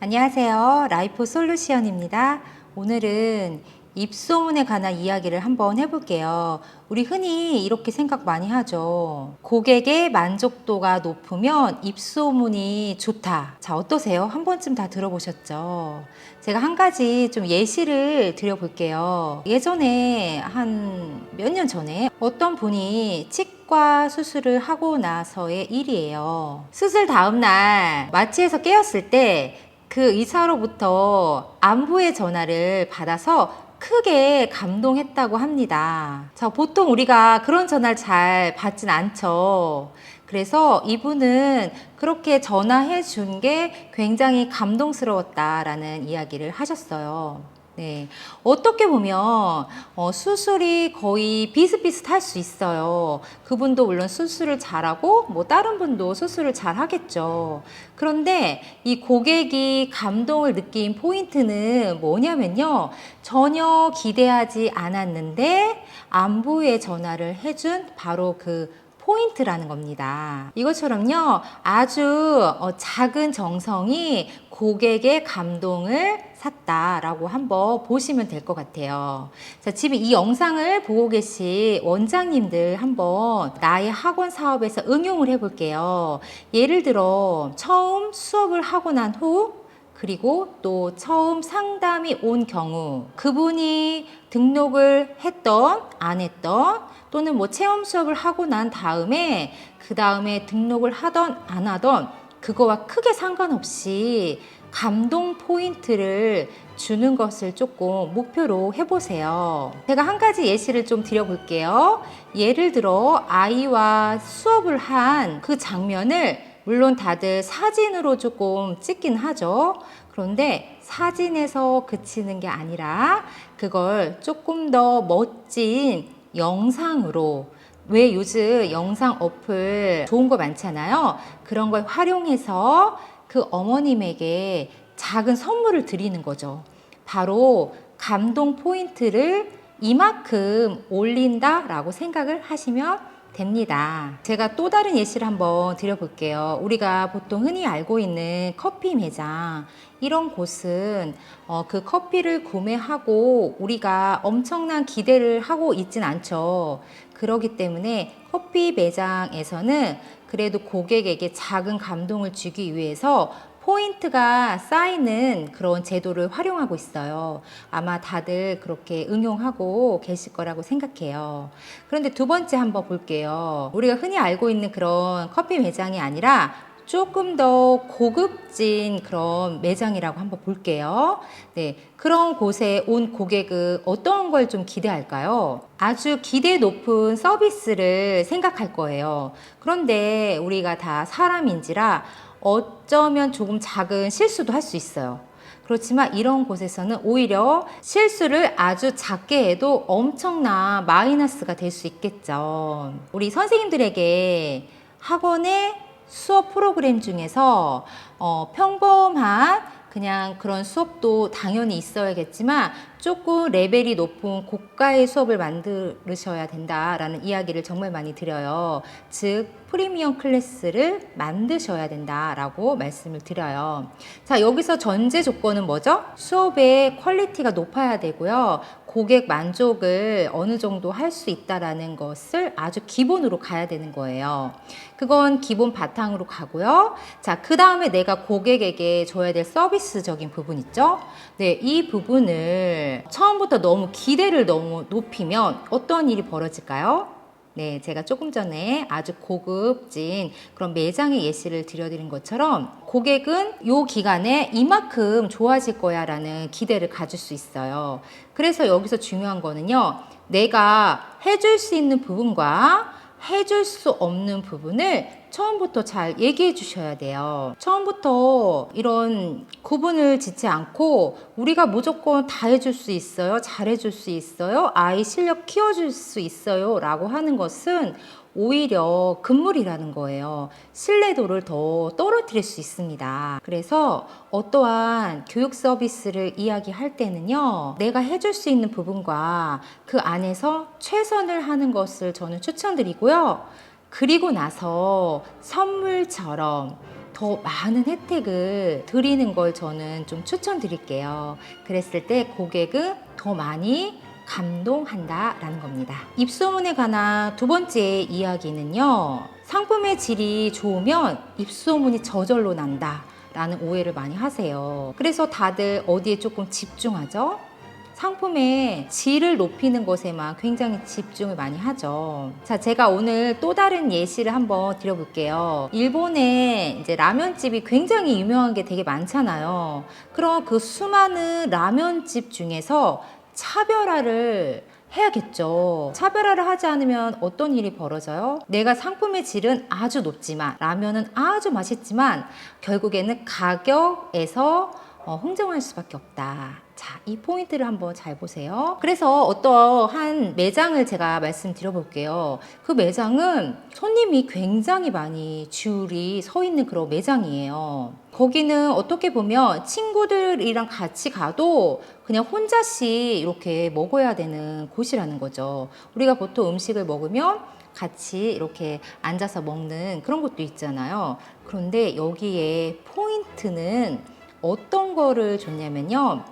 안녕하세요. 라이프 솔루션입니다. 오늘은 입소문에 관한 이야기를 한번 해볼게요. 우리 흔히 이렇게 생각 많이 하죠. 고객의 만족도가 높으면 입소문이 좋다. 자, 어떠세요? 한 번쯤 다 들어보셨죠? 제가 한 가지 좀 예시를 드려볼게요. 예전에 한 몇 년 전에 어떤 분이 치과 수술을 하고 나서의 일이에요. 수술 다음날 마취해서 깨었을 때 그 의사로부터 안부의 전화를 받아서 크게 감동했다고 합니다. 자, 보통 우리가 그런 전화를 잘 받진 않죠. 그래서 이분은 그렇게 전화해 준 게 굉장히 감동스러웠다라는 이야기를 하셨어요. 네. 어떻게 보면 수술이 거의 비슷비슷할 수 있어요. 그분도 물론 수술을 잘하고 뭐 다른 분도 수술을 잘 하겠죠. 그런데 이 고객이 감동을 느낀 포인트는 뭐냐면요. 전혀 기대하지 않았는데 안부의 전화를 해준 바로 그 포인트라는 겁니다. 이것처럼요, 아주 작은 정성이 고객의 감동을 샀다라고 한번 보시면 될 것 같아요. 자, 지금 이 영상을 보고 계신 원장님들 한번 나의 학원 사업에서 응용을 해볼게요. 예를 들어 처음 수업을 하고 난 후 그리고 또 처음 상담이 온 경우 그분이 등록을 했던 안 했던 또는 뭐 체험 수업을 하고 난 다음에 그 다음에 등록을 하던 안 하던 그거와 크게 상관없이 감동 포인트를 주는 것을 조금 목표로 해보세요. 제가 한 가지 예시를 좀 드려볼게요. 예를 들어 아이와 수업을 한 그 장면을 물론 다들 사진으로 조금 찍긴 하죠. 그런데 사진에서 그치는 게 아니라 그걸 조금 더 멋진 영상으로, 왜 요즘 영상 어플 좋은 거 많잖아요. 그런 걸 활용해서 그 어머님에게 작은 선물을 드리는 거죠. 바로 감동 포인트를 이만큼 올린다라고 생각을 하시면 됩니다. 제가 또 다른 예시를 한번 드려볼게요. 우리가 보통 흔히 알고 있는 커피 매장, 이런 곳은 그 커피를 구매하고 우리가 엄청난 기대를 하고 있진 않죠. 그렇기 때문에 커피 매장에서는 그래도 고객에게 작은 감동을 주기 위해서 포인트가 쌓이는 그런 제도를 활용하고 있어요. 아마 다들 그렇게 응용하고 계실 거라고 생각해요. 그런데 두 번째 한번 볼게요. 우리가 흔히 알고 있는 그런 커피 매장이 아니라 조금 더 고급진 그런 매장이라고 한번 볼게요. 네, 그런 곳에 온 고객은 어떤 걸 좀 기대할까요? 아주 기대 높은 서비스를 생각할 거예요. 그런데 우리가 다 사람인지라 어쩌면 조금 작은 실수도 할 수 있어요. 그렇지만 이런 곳에서는 오히려 실수를 아주 작게 해도 엄청난 마이너스가 될 수 있겠죠. 우리 선생님들에게 학원의 수업 프로그램 중에서 평범한 그냥 그런 수업도 당연히 있어야겠지만 조금 레벨이 높은 고가의 수업을 만드셔야 된다라는 이야기를 정말 많이 드려요. 즉 프리미엄 클래스를 만드셔야 된다라고 말씀을 드려요. 자, 여기서 전제 조건은 뭐죠? 수업의 퀄리티가 높아야 되고요. 고객 만족을 어느 정도 할 수 있다라는 것을 아주 기본으로 가야 되는 거예요. 그건 기본 바탕으로 가고요. 자, 그 다음에 내가 고객에게 줘야 될 서비스적인 부분 있죠? 네, 이 부분을 처음부터 너무 기대를 너무 높이면 어떤 일이 벌어질까요? 네, 제가 조금 전에 아주 고급진 그런 매장의 예시를 드려드린 것처럼 고객은 이 기간에 이만큼 좋아질 거야 라는 기대를 가질 수 있어요. 그래서 여기서 중요한 거는요, 내가 해줄 수 있는 부분과 해줄 수 없는 부분을 처음부터 잘 얘기해 주셔야 돼요. 처음부터 이런 구분을 짓지 않고 우리가 무조건 다 해줄 수 있어요, 잘 해줄 수 있어요, 아이 실력 키워줄 수 있어요 라고 하는 것은 오히려 금물이라는 거예요. 신뢰도를 더 떨어뜨릴 수 있습니다. 그래서 어떠한 교육 서비스를 이야기할 때는요, 내가 해줄 수 있는 부분과 그 안에서 최선을 하는 것을 저는 추천드리고요. 그리고 나서 선물처럼 더 많은 혜택을 드리는 걸 저는 좀 추천드릴게요. 그랬을 때 고객은 더 많이 감동한다라는 겁니다. 입소문에 관한 두 번째 이야기는요. 상품의 질이 좋으면 입소문이 저절로 난다 라는 오해를 많이 하세요. 그래서 다들 어디에 조금 집중하죠? 상품의 질을 높이는 것에만 굉장히 집중을 많이 하죠. 자, 제가 오늘 또 다른 예시를 한번 드려볼게요. 일본에 이제 라면집이 굉장히 유명한 게 되게 많잖아요. 그럼 그 수많은 라면집 중에서 차별화를 해야겠죠. 차별화를 하지 않으면 어떤 일이 벌어져요? 내가 상품의 질은 아주 높지만, 라면은 아주 맛있지만 결국에는 가격에서 흥정할 수밖에 없다. 자, 이 포인트를 한번 잘 보세요. 그래서 어떠한 매장을 제가 말씀드려 볼게요. 그 매장은 손님이 굉장히 많이 줄이 서 있는 그런 매장이에요. 거기는 어떻게 보면 친구들이랑 같이 가도 그냥 혼자씩 이렇게 먹어야 되는 곳이라는 거죠. 우리가 보통 음식을 먹으면 같이 이렇게 앉아서 먹는 그런 것도 있잖아요. 그런데 여기에 포인트는 어떤 거를 줬냐면요.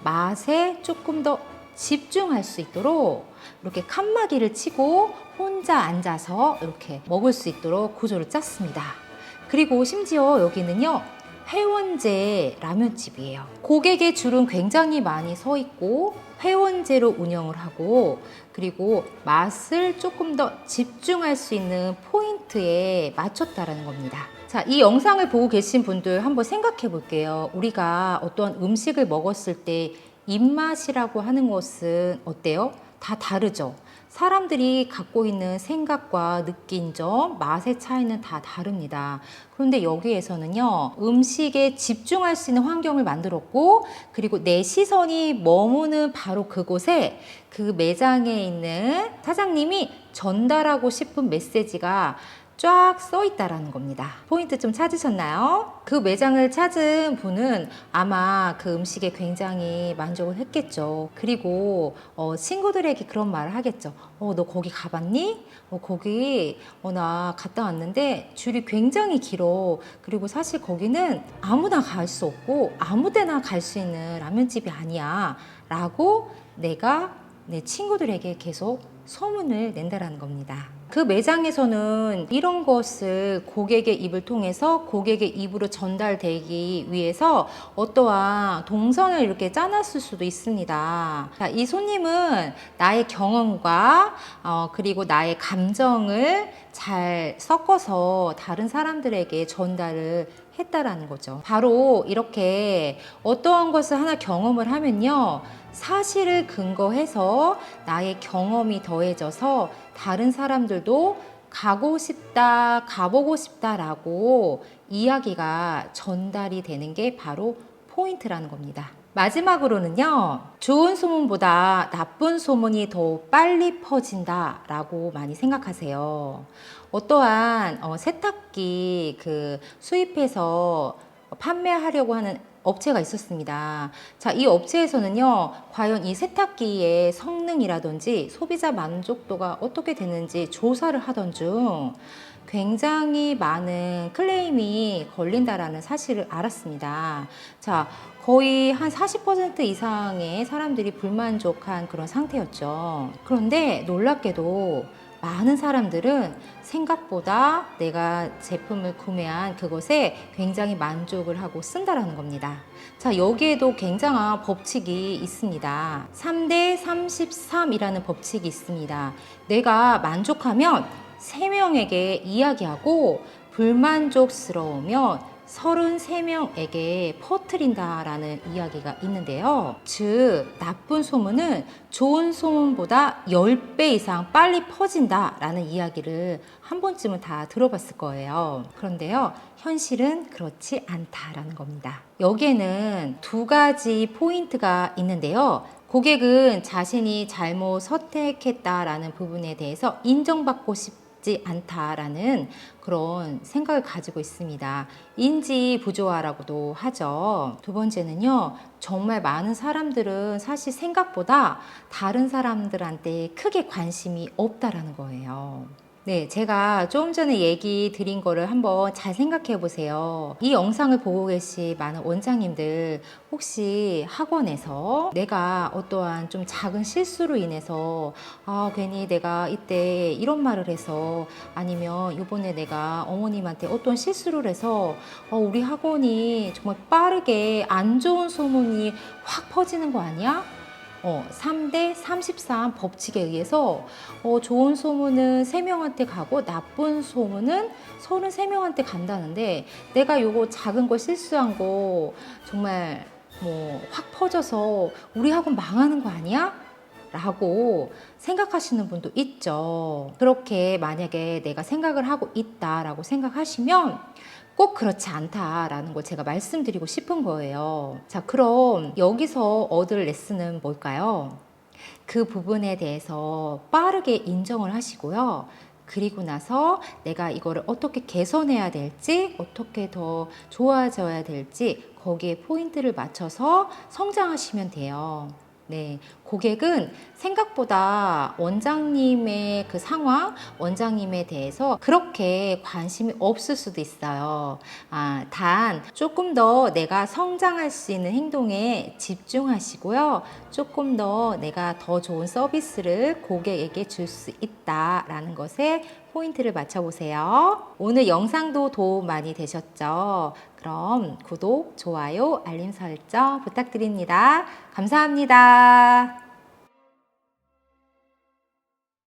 맛에 조금 더 집중할 수 있도록 이렇게 칸막이를 치고 혼자 앉아서 이렇게 먹을 수 있도록 구조를 짰습니다. 그리고 심지어 여기는요. 회원제 라면집이에요. 고객의 줄은 굉장히 많이 서 있고 회원제로 운영을 하고 그리고 맛을 조금 더 집중할 수 있는 포인트에 맞췄다라는 겁니다. 자, 이 영상을 보고 계신 분들 한번 생각해 볼게요. 우리가 어떤 음식을 먹었을 때 입맛이라고 하는 것은 어때요? 다 다르죠? 사람들이 갖고 있는 생각과 느낀 점, 맛의 차이는 다 다릅니다. 그런데 여기에서는요, 음식에 집중할 수 있는 환경을 만들었고, 그리고 내 시선이 머무는 바로 그곳에 그 매장에 있는 사장님이 전달하고 싶은 메시지가 쫙 써 있다라는 겁니다. 포인트 좀 찾으셨나요? 그 매장을 찾은 분은 아마 그 음식에 굉장히 만족을 했겠죠. 그리고 친구들에게 그런 말을 하겠죠. 너 거기 가봤니? 거기 나 갔다 왔는데 줄이 굉장히 길어. 그리고 사실 거기는 아무나 갈 수 없고 아무 데나 갈 수 있는 라면집이 아니야 라고 내가 내 친구들에게 계속 소문을 낸다라는 겁니다. 그 매장에서는 이런 것을 고객의 입을 통해서 고객의 입으로 전달되기 위해서 어떠한 동선을 이렇게 짜놨을 수도 있습니다. 자, 이 손님은 나의 경험과 그리고 나의 감정을 잘 섞어서 다른 사람들에게 전달을 했다라는 거죠. 바로 이렇게 어떠한 것을 하나 경험을 하면요. 사실을 근거해서 나의 경험이 더해져서 다른 사람들도 가고 싶다, 가보고 싶다라고 이야기가 전달이 되는 게 바로 포인트라는 겁니다. 마지막으로는요, 좋은 소문보다 나쁜 소문이 더 빨리 퍼진다라고 많이 생각하세요. 어떠한 세탁기 수입해서 판매하려고 하는 업체가 있었습니다. 자, 이 업체에서는요, 과연 이 세탁기의 성능이라든지 소비자 만족도가 어떻게 되는지 조사를 하던 중 굉장히 많은 클레임이 걸린다라는 사실을 알았습니다. 자, 거의 한 40% 이상의 사람들이 불만족한 그런 상태였죠. 그런데 놀랍게도 많은 사람들은 생각보다 내가 제품을 구매한 그것에 굉장히 만족을 하고 쓴다라는 겁니다. 자, 여기에도 굉장한 법칙이 있습니다. 3대 33이라는 법칙이 있습니다. 내가 만족하면 3명에게 이야기하고 불만족스러우면 33명에게 퍼뜨린다라는 이야기가 있는데요. 즉, 나쁜 소문은 좋은 소문보다 10배 이상 빨리 퍼진다라는 이야기를 한 번쯤은 다 들어봤을 거예요. 그런데요, 현실은 그렇지 않다라는 겁니다. 여기에는 두 가지 포인트가 있는데요. 고객은 자신이 잘못 선택했다라는 부분에 대해서 인정받고 싶지 않다라는 그런 생각을 가지고 있습니다. 인지 부조화라고도 하죠. 두 번째는요, 정말 많은 사람들은 사실 생각보다 다른 사람들한테 크게 관심이 없다라는 거예요. 네, 제가 좀 전에 얘기 드린 거를 한번 잘 생각해 보세요. 이 영상을 보고 계신 많은 원장님들, 혹시 학원에서 내가 어떠한 좀 작은 실수로 인해서 괜히 내가 이때 이런 말을 해서, 아니면 이번에 내가 어머님한테 어떤 실수를 해서 우리 학원이 정말 빠르게 안 좋은 소문이 확 퍼지는 거 아니야? 3대 33 법칙에 의해서 좋은 소문은 3명한테 가고 나쁜 소문은 33명한테 간다는데, 내가 요거 작은 거 실수한 거 정말 뭐 확 퍼져서 우리 학원 망하는 거 아니야? 라고 생각하시는 분도 있죠. 그렇게 만약에 내가 생각을 하고 있다라고 생각하시면 꼭 그렇지 않다라는 걸 제가 말씀드리고 싶은 거예요. 자, 그럼 여기서 얻을 레슨은 뭘까요? 그 부분에 대해서 빠르게 인정을 하시고요. 그리고 나서 내가 이거를 어떻게 개선해야 될지, 어떻게 더 좋아져야 될지 거기에 포인트를 맞춰서 성장하시면 돼요. 네, 고객은 생각보다 원장님의 그 상황, 원장님에 대해서 그렇게 관심이 없을 수도 있어요. 단 조금 더 내가 성장할 수 있는 행동에 집중하시고요. 조금 더 내가 더 좋은 서비스를 고객에게 줄 수 있다라는 것에 포인트를 맞춰보세요. 오늘 영상도 도움 많이 되셨죠? 그럼 구독, 좋아요, 알림 설정 부탁드립니다. 감사합니다.